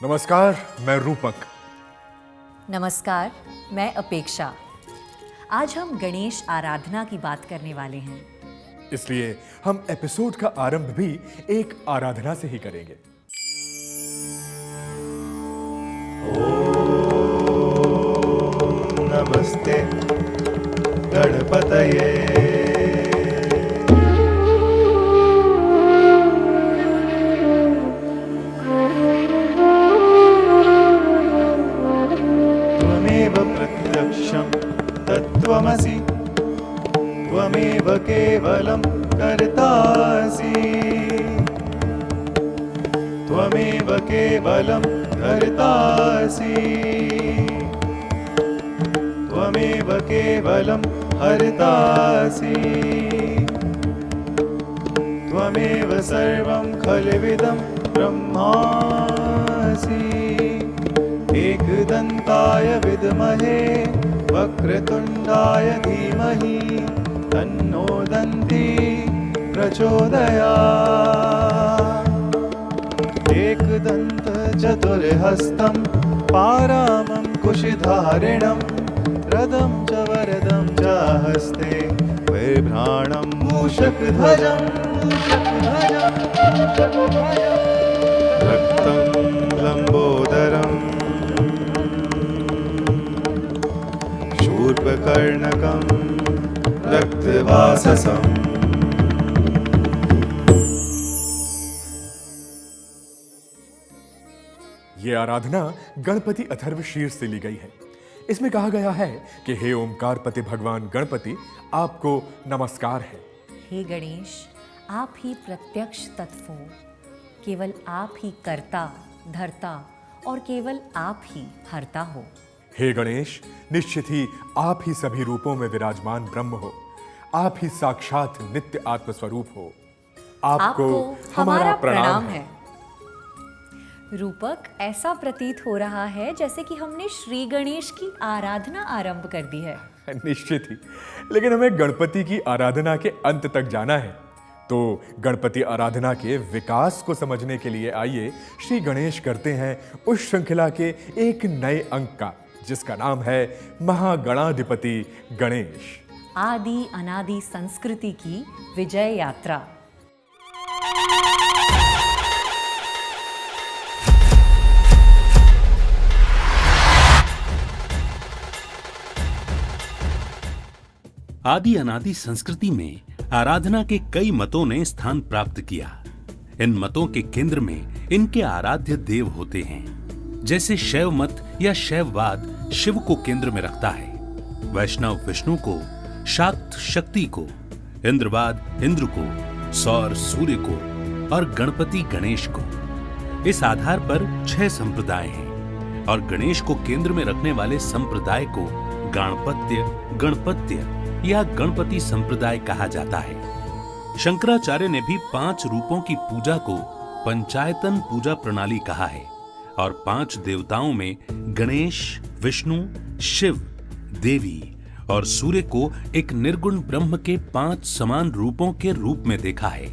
नमस्कार, मैं रूपक। नमस्कार, मैं अपेक्षा। आज हम गणेश आराधना की बात करने वाले हैं। इसलिए हम एपिसोड का आरंभ भी एक आराधना से ही करेंगे। ओम नमस्ते गणपतये। त्वमेव प्रत्यक्षं तत्त्वमसि, त्वमेव केवलं कर्तासि, त्वमेव केवलं कर्तासि, त्वमेव केवलं हर्तासि, त्वमेव सर्वं खल्विदं ब्रह्मासि। एकदन्ताय विद्महे वक्रतुण्डाय धीमहि तन्नो दन्ती प्रचोदयात्। एकदन्तचतुर्हस्तं पारामं कुशिधारिणं रदं च वरदं च हस्ते बिभ्राणं मूषकध्वजं रक्तं लम्बोदरं शूर्पकर्णकं रक्तवाससम्। ये आराधना गणपति अथर्वशीर्ष से ली गई है। इसमें कहा गया है कि हे ओमकारपति भगवान गणपति, आपको नमस्कार है। हे गणेश, आप ही प्रत्यक्ष तत्व हो। केवल आप ही कर्ता, धर्ता और केवल आप ही हरता हो। हे गणेश, निश्चित ही आप ही सभी रूपों में विराजमान ब्रह्म हो। आप ही साक्षात नित्य आत्मस्वरूप हो। आपको हमारा प्रणाम है। रूपक, ऐसा प्रतीत हो रहा है जैसे कि हमने श्री गणेश की आराधना आरंभ कर दी है। निश्चित ही, लेकिन हमें गणपति की आराधना के अंत तक जाना है। तो गणपति आराधना के विकास को समझने के लिए आइए श्री गणेश करते हैं उस श्रृंखला के एक नए अंक का, जिसका नाम है महागणाधिपति गणेश। आदि अनादि संस्कृति की विजय यात्रा। आदि अनादि संस्कृति में आराधना के कई मतों ने स्थान प्राप्त किया। इन मतों के केंद्र में इनके आराध्य देव होते हैं। जैसे शैव मत या शैववाद शिव को केंद्र में रखता है, वैष्णव विष्णु को, शाक्त शक्ति को, इंद्रवाद इंद्र को, सौर सूर्य को और गणपति गणेश को। इस आधार पर 6 संप्रदाय हैं और गणेश को केंद्र में रखने वाले संप्रदाय को गाणपत्य, गणपत्य या गणपति संप्रदाय कहा जाता है। शंकराचार्य ने भी 5 रूपों की पूजा को पंचायतन पूजा प्रणाली कहा है और 5 देवताओं में गणेश, विष्णु, शिव, देवी और सूर्य को एक निर्गुण ब्रह्म के 5 समान रूपों के रूप में देखा है।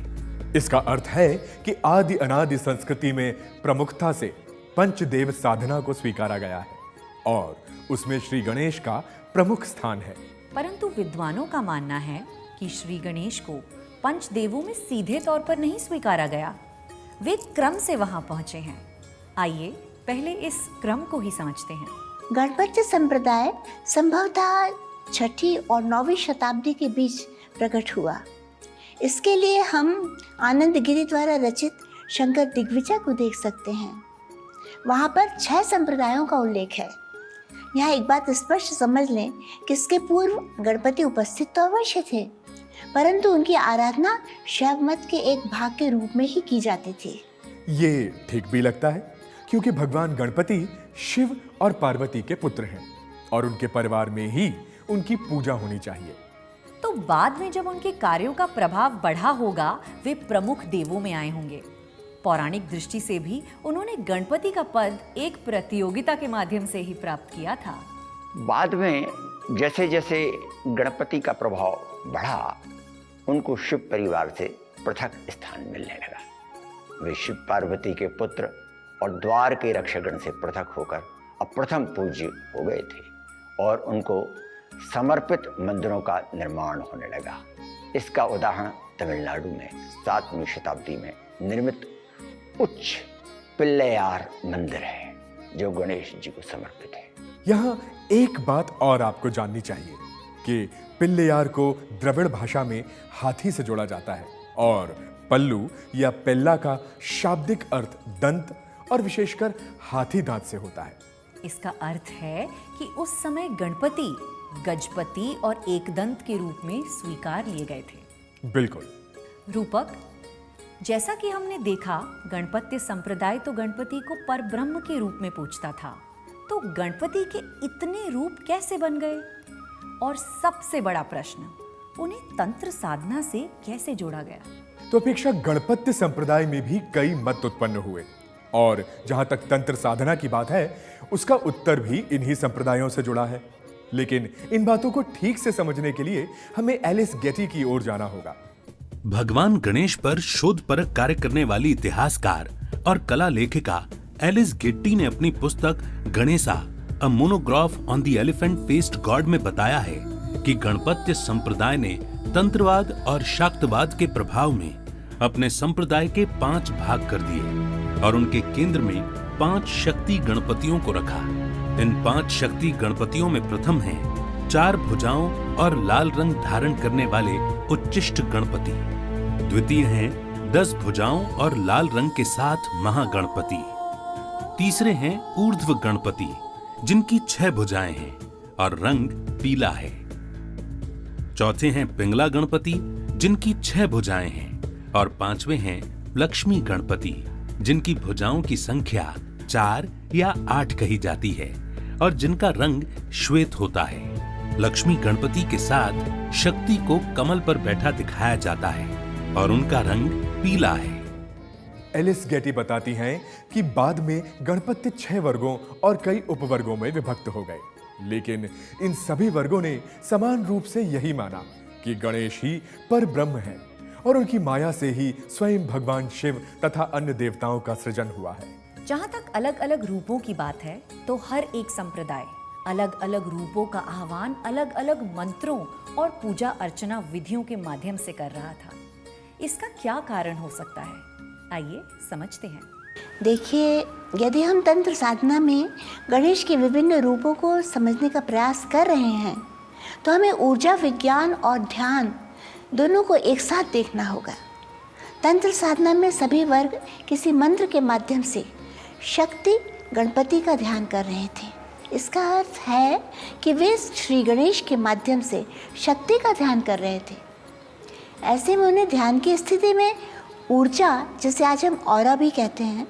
इसका अर्थ है कि आदि अनादि संस्कृति में प्रमुखता से पंचदेव साधना को स्वीकारा गया है और उसमें श्री गणेश का प्रमुख स्थान है। परंतु विद्वानों का मानना है कि श्री गणेश को पंचदेवों में सीधे तौर पर नहीं स्वीकारा गया। वे क्रम से वहां पहुंचे हैं। आइए पहले इस क्रम को ही समझते हैं। गणपत्य संप्रदाय संभवतः 6ठी और 9वीं शताब्दी के बीच प्रकट हुआ। इसके लिए हम आनंद गिरी द्वारा रचित शंकर दिग्विजय को देख सकते हैं। वहाँ पर 6 संप्रदायों का उल्लेख है। यहाँ एक बात स्पष्ट समझ लें कि इसके पूर्व गणपति उपस्थित तो अवश्य थे, परंतु उनकी आराधना शैव मत के एक भाग के रूप में ही की जाती थी। ये ठीक भी लगता है, क्योंकि भगवान गणपति शिव और पार्वती के पुत्र हैं और उनके परिवार में ही उनकी पूजा होनी चाहिए। तो बाद में जब उनके कार्यों का प्रभाव बढ़ा होगा, वे प्रमुख देवों में आए होंगे। पौराणिक दृष्टि से भी उन्होंने गणपति का पद एक प्रतियोगिता के माध्यम से ही प्राप्त किया था। बाद में जैसे जैसे गणपति का प्रभाव बढ़ा, उनको शिव परिवार से पृथक स्थान मिलने लगा। वे शिव पार्वती के पुत्र और द्वार के रक्षकगण से पृथक होकर अप्रथम पूज्य हो गए थे और उनको समर्पित मंदिरों का निर्माण होने लगा। इसका उदाहरण तमिलनाडु में 7वीं शताब्दी में निर्मित उच्च पिल्लैयार मंदिर है जो गणेश जी को समर्पित है। यहाँ एक बात और आपको जाननी चाहिए कि पिल्लैयार को द्रविड़ भाषा में हाथी से जोड़ा जाता है और पल्लू या पेल्ला का शाब्दिक अर्थ दंत और विशेषकर हाथी दांत से होता है। इसका अर्थ है कि उस समय गणपति गजपति और एकदंत के रूप में स्वीकार लिए गए थे। बिल्कुल। रूपक, जैसा कि हमने देखा, गणपत्य संप्रदाय तो गणपति को परब्रह्म के रूप में पूजता था, तो गणपति के इतने रूप कैसे बन गए? और सबसे बड़ा प्रश्न, उन्हें तंत्र साधना से कैसे जोड़ा गया? तो अपेक्षा गणपत्य संप्रदाय में भी कई मत उत्पन्न हुए और जहां तक तंत्र साधना की बात है, उसका उत्तर भी इन्हीं संप्रदायों से जुड़ा है। लेकिन इन बातों को ठीक से समझने के लिए हमें एलिस गेटी की ओर जाना होगा। भगवान गणेश पर शोधपरक कार्य करने वाली इतिहासकार और कला लेखिका एलिस गेट्टी ने अपनी पुस्तक Ganesha a monograph on the elephant faced god में बताया है कि गणपत्य संप्रदाय ने तंत्रवाद और शाक्तवाद के प्रभाव में अपने संप्रदाय के 5 भाग कर दिए और उनके केंद्र में 5 शक्ति गणपतियों को रखा। इन 5 शक्ति गणपतियों में प्रथम है 4 भुजाओं और लाल रंग धारण करने वाले उच्चिष्ट गणपति। द्वितीय हैं 10 भुजाओं और लाल रंग के साथ महागणपति। तीसरे हैं ऊर्ध्व गणपति जिनकी 6 भुजाएं हैं और रंग पीला है। चौथे हैं पिंगला गणपति जिनकी 6 भुजाएं हैं और 5वें हैं लक्ष्मी गणपति जिनकी भुजाओं की संख्या 4 या 8 कही जाती है और जिनका रंग श्वेत होता है। लक्ष्मी गणपति के साथ शक्ति को कमल पर बैठा दिखाया जाता है और उनका रंग पीला है। एलिस गेटी बताती हैं कि बाद में गणपत्य 6 वर्गों और कई उपवर्गों में विभक्त हो गए, लेकिन इन सभी वर्गों ने समान रूप से यही माना कि गणेश ही परब्रह्म है और उनकी माया से ही स्वयं भगवान शिव तथा अन्य देवताओं का सृजन हुआ है। जहाँ तक अलग अलग रूपों की बात है, तो हर एक संप्रदाय अलग अलग रूपों का आह्वान अलग अलग मंत्रों और पूजा अर्चना विधियों के माध्यम से कर रहा था। इसका क्या कारण हो सकता है? आइए समझते हैं। देखिए, यदि हम तंत्र साधना में गणेश के विभिन्न रूपों को समझने का प्रयास कर रहे हैं, तो हमें ऊर्जा विज्ञान और ध्यान दोनों को एक साथ देखना होगा। तंत्र साधना में सभी वर्ग किसी मंत्र के माध्यम से शक्ति गणपति का ध्यान कर रहे थे। इसका अर्थ है कि वे श्री गणेश के माध्यम से शक्ति का ध्यान कर रहे थे। ऐसे में उन्हें ध्यान की स्थिति में ऊर्जा, जिसे आज हम ऑरा भी कहते हैं,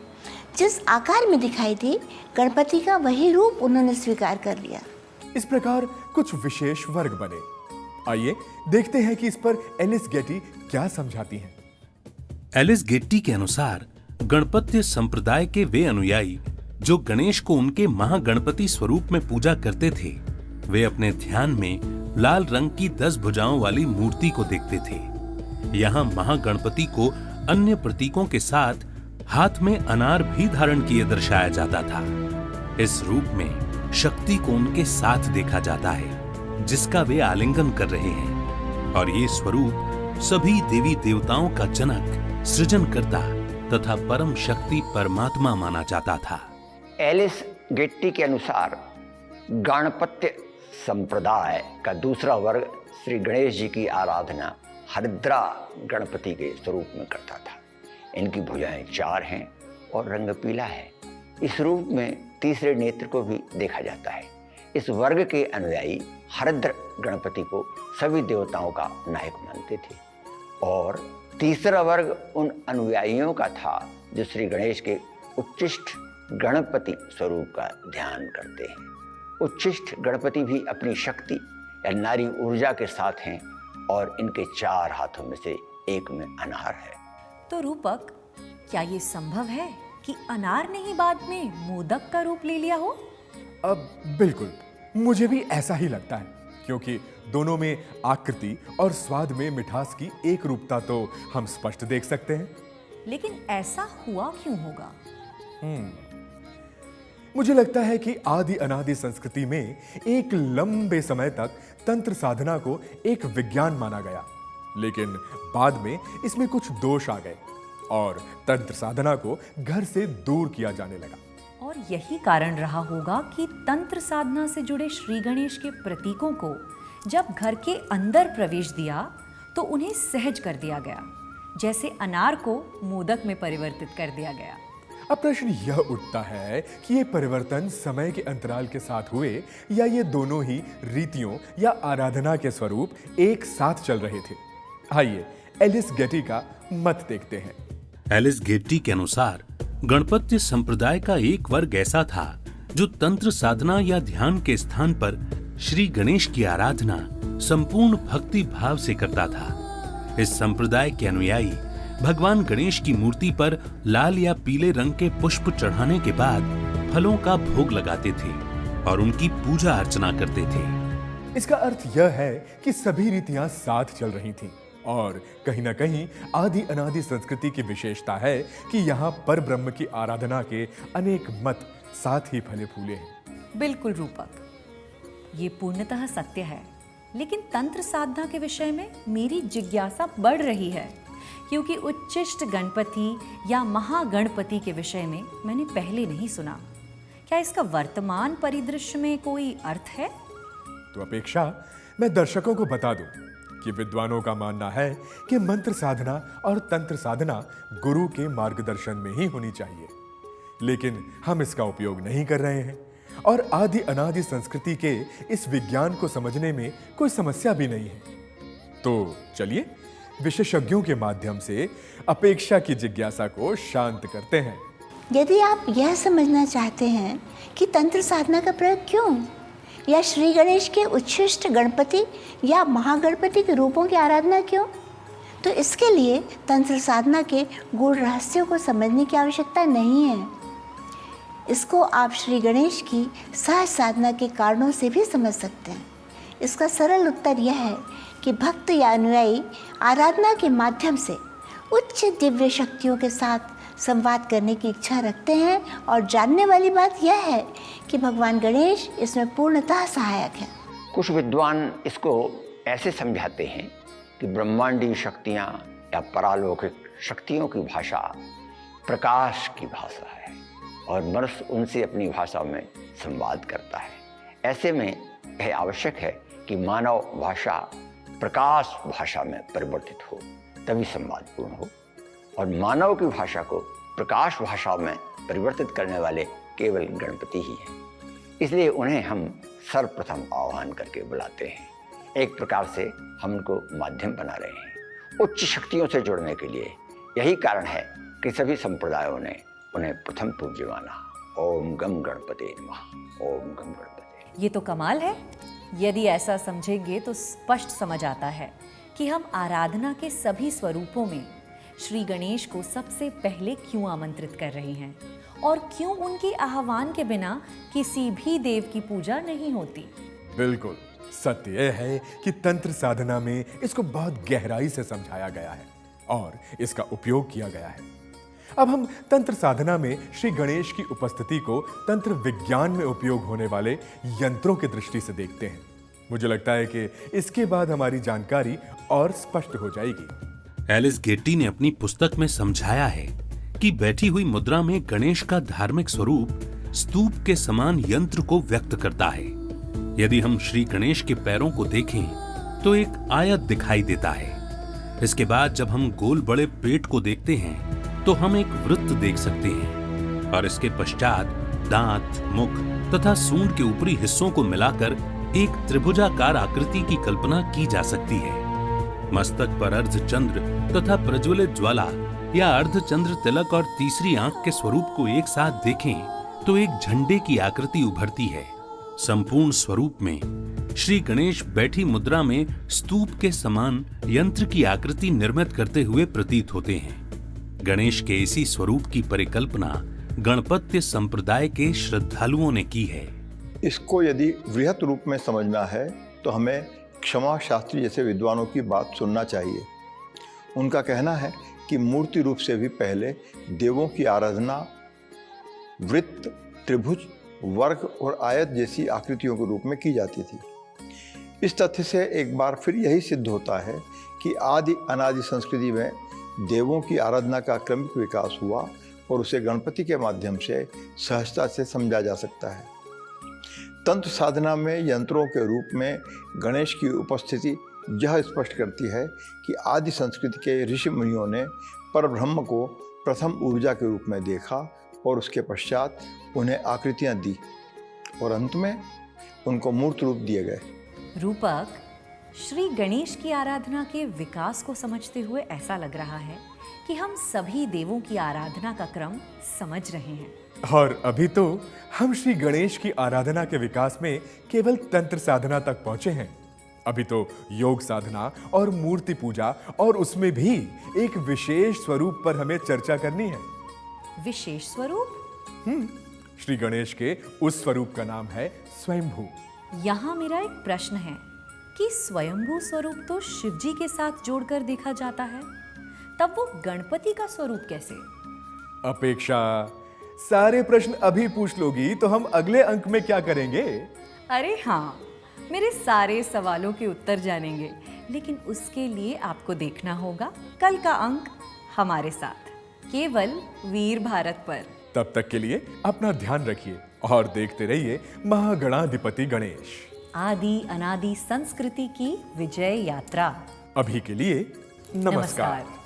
जिस आकार में दिखाई दी, गणपति का वही रूप उन्होंने स्वीकार कर लिया। इस प्रकार कुछ विशेष वर्ग बने। आइए देखते हैं कि इस पर एलिस गेटी क्या समझाती हैं। एलिस गेट्टी के अनुसार गणपत्य संप्रदाय के वे अनुयायी जो गणेश को उनके महागणपति स्वरूप में पूजा करते थे, वे अपने ध्यान में लाल रंग की 10 भुजाओं वाली मूर्ति को देखते थे। यहाँ महागणपति को अन्य प्रतीकों के साथ हाथ में अनार भी धारण किए दर्शाया जाता था। इस रूप में शक्ति को उनके साथ देखा जाता है जिसका वे आलिंगन कर रहे हैं और ये स्वरूप सभी देवी देवताओं का जनक, सृजनकर्ता तथा परम शक्ति परमात्मा माना जाता था। एलिस गेट्टी के अनुसार गणपत्य संप्रदाय का दूसरा वर्ग श्री गणेश जी की आराधना हरिद्रा गणपति के स्वरूप में करता था। इनकी भुजाएं 4 हैं और रंग पीला है। इस रूप में तीसरे नेत्र को भी देखा जाता है। इस वर्ग के अनुयायी हरिद्र गणपति को सभी देवताओं का नायक मानते थे और तीसरा वर्ग उन अनुयायियों का था जो श्री गणेश के उच्चिष्ट गणपति स्वरूप का ध्यान करते हैं। उच्चिष्ट गणपति भी अपनी शक्ति या नारी ऊर्जा के साथ हैं और इनके 4 हाथों में से एक में अनार है। तो रूपक, क्या ये संभव है कि अनार ने ही बाद में मोदक का रूप ले लिया हो? अब बिल्कुल, मुझे भी ऐसा ही लगता है, क्योंकि दोनों में आकृति और स्वाद में मिठास की एक रूपता तो हम स्पष्ट देख सकते हैं। लेकिन ऐसा हुआ क्यों होगा? मुझे लगता है कि आदि अनादि संस्कृति में एक लंबे समय तक तंत्र साधना को एक विज्ञान माना गया, लेकिन बाद में इसमें कुछ दोष आ गए और तंत्र साधना को घर से दूर किया जाने लगा। और यही कारण रहा होगा कि तंत्र साधना से जुड़े श्री गणेश के प्रतीकों को जब घर के अंदर प्रवेश दिया तो उन्हें सहज कर दिया गया, जैसे अनार को मोदक में परिवर्तित कर दिया गया। अब प्रश्न यह उठता है कि ये परिवर्तन समय के अंतराल के साथ हुए या ये दोनों ही रीतियों या आराधना के स्वरूप एक साथ चल रहे थे। आइए एलिस गेटी का मत देखते हैं। एलिस गेटी के अनुसार गणपत्य संप्रदाय का एक वर्ग ऐसा था जो तंत्र साधना या ध्यान के स्थान पर श्री गणेश की आराधना संपूर्ण भक्ति भाव से करता था। इस संप्रदाय के अनुयायी भगवान गणेश की मूर्ति पर लाल या पीले रंग के पुष्प चढ़ाने के बाद फलों का भोग लगाते थे और उनकी पूजा अर्चना करते थे। इसका अर्थ यह है कि सभी रीतियां साथ चल रही थीं और कहीं ना कहीं आदि अनादि संस्कृति की विशेषता है कि यहाँ पर ब्रह्म की आराधना के अनेक मत साथ ही फले फूले हैं। बिल्कुल रूपक, ये पूर्णतः सत्य है, लेकिन तंत्र साधना के विषय में मेरी जिज्ञासा बढ़ रही है, क्योंकि उच्चिष्ट गणपति या महागणपति के विषय में मैंने पहले नहीं सुना। क्या इसका वर्तमान परिदृश्य में कोई अर्थ है? तो अपेक्षा मैं दर्शकों को बता दूं कि विद्वानों का मानना है कि मंत्र साधना और तंत्र साधना गुरु के मार्गदर्शन में ही होनी चाहिए, लेकिन हम इसका उपयोग नहीं कर रहे हैं और आदि अनादि संस्कृति के इस विज्ञान को समझने में कोई समस्या भी नहीं है। तो चलिए विशेषज्ञों के माध्यम से अपेक्षा की जिज्ञासा को शांत करते हैं। यदि आप यह समझना चाहते हैं कि तंत्र साधना का प्रयोग क्यों या श्री गणेश के उच्छिष्ट गणपति या महागणपति के रूपों की आराधना क्यों, तो इसके लिए तंत्र साधना के गूढ़ रहस्यों को समझने की आवश्यकता नहीं है। इसको आप श्री गणेश की सहज साधना के कारणों से भी समझ सकते हैं। इसका सरल उत्तर यह है कि भक्त या अनुयायी आराधना के माध्यम से उच्च दिव्य शक्तियों के साथ संवाद करने की इच्छा रखते हैं और जानने वाली बात यह है कि भगवान गणेश इसमें पूर्णतः सहायक है। कुछ विद्वान इसको ऐसे समझाते हैं कि ब्रह्मांडीय शक्तियाँ या परालौकिक शक्तियों की भाषा प्रकाश की भाषा है और मनुष्य उनसे अपनी भाषा में संवाद करता है। ऐसे में यह आवश्यक है कि मानव भाषा प्रकाश भाषा में परिवर्तित हो, तभी संवाद पूर्ण हो, और मानव की भाषा को प्रकाश भाषा में परिवर्तित करने वाले केवल गणपति ही हैं। इसलिए उन्हें हम सर्वप्रथम आह्वान करके बुलाते हैं। एक प्रकार से हम उनको माध्यम बना रहे हैं उच्च शक्तियों से जुड़ने के लिए। यही कारण है कि सभी संप्रदायों ने उन्हें प्रथम पूज्य माना। ओम गम गणपते नमः, ओम गम गणपते। ये तो कमाल है। यदि ऐसा समझेंगे तो स्पष्ट समझ आता है कि हम आराधना के सभी स्वरूपों में श्री गणेश को सबसे पहले क्यों आमंत्रित कर रहे हैं और क्यों उनके आह्वान के बिना किसी भी देव की पूजा नहीं होती। बिल्कुल सत्य यह है कि तंत्र साधना में इसको बहुत गहराई से समझाया गया है और इसका उपयोग किया गया है। अब हम तंत्र साधना में श्री गणेश की उपस्थिति को तंत्र विज्ञान में उपयोग होने वाले यंत्रों की दृष्टि से देखते हैं। मुझे लगता है कि इसके बाद हमारी जानकारी और स्पष्ट हो जाएगी। एलिस गेटी ने अपनी पुस्तक में समझाया है कि बैठी हुई मुद्रा में गणेश का धार्मिक स्वरूप स्तूप के समान यंत्र को व्यक्त करता है। यदि हम श्री गणेश के पैरों को देखें तो एक आयत दिखाई देता है। इसके बाद जब हम गोल बड़े पेट को देखते हैं तो हम एक वृत्त देख सकते हैं और इसके पश्चात दांत, मुख तथा सूंड के ऊपरी हिस्सों को मिलाकर एक त्रिभुजाकार आकृति की कल्पना की जा सकती है। मस्तक पर अर्धचंद्र तथा प्रज्वलित ज्वाला या अर्धचंद्र तिलक और तीसरी आंख के स्वरूप को एक साथ देखें तो एक झंडे की आकृति उभरती है। संपूर्ण स्वरूप में श्री गणेश बैठी मुद्रा में स्तूप के समान यंत्र की आकृति निर्मित करते हुए प्रतीत होते हैं। गणेश के इसी स्वरूप की परिकल्पना गणपत्य संप्रदाय के श्रद्धालुओं ने की है। इसको यदि वृहत रूप में समझना है तो हमें क्षमा शास्त्री जैसे विद्वानों की बात सुनना चाहिए। उनका कहना है कि मूर्ति रूप से भी पहले देवों की आराधना वृत्त, त्रिभुज, वर्ग और आयत जैसी आकृतियों के रूप में की जाती थी। इस तथ्य से एक बार फिर यही सिद्ध होता है कि आदि अनादि संस्कृति में देवों की आराधना का क्रमिक विकास हुआ और उसे गणपति के माध्यम से सहजता से समझा जा सकता है। तंत्र साधना में यंत्रों के रूप में गणेश की उपस्थिति यह स्पष्ट करती है कि आदि संस्कृति के ऋषि मुनियों ने परब्रह्म को प्रथम ऊर्जा के रूप में देखा और उसके पश्चात उन्हें आकृतियां दी और अंत में उनको मूर्त रूप दिए गए। रूपक, श्री गणेश की आराधना के विकास को समझते हुए ऐसा लग रहा है कि हम सभी देवों की आराधना का क्रम समझ रहे हैं। और अभी तो हम श्री गणेश की आराधना के विकास में केवल तंत्र साधना तक पहुंचे हैं। अभी तो योग साधना और मूर्ति पूजा और उसमें भी एक विशेष स्वरूप पर हमें चर्चा करनी है। विशेष स्वरूप? श्री गणेश के उस स्वरूप का नाम है स्वयंभू। यहाँ मेरा एक प्रश्न है कि स्वयंभू स्वरूप तो शिव जी के साथ जोड़कर देखा जाता है, तब वो गणपति का स्वरूप कैसे? अपेक्षा, सारे प्रश्न अभी पूछ लोगी तो हम अगले अंक में क्या करेंगे? अरे हाँ, मेरे सारे सवालों के उत्तर जानेंगे, लेकिन उसके लिए आपको देखना होगा कल का अंक हमारे साथ, केवल वीर भारत पर। तब तक के लिए अपना ध्यान रखिए और देखते रहिए महागणाधिपति गणेश, आदि अनादि संस्कृति की विजय यात्रा। अभी के लिए नमस्कार।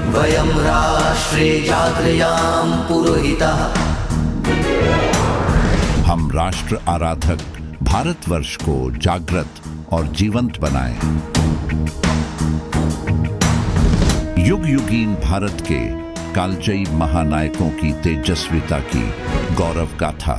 वयं राष्ट्रे जागृयाम पुरोहितः। हम राष्ट्र आराधक भारतवर्ष को जागृत और जीवंत बनाएं। युग युगीन भारत के कालजयी महानायकों की तेजस्विता की गौरव गाथा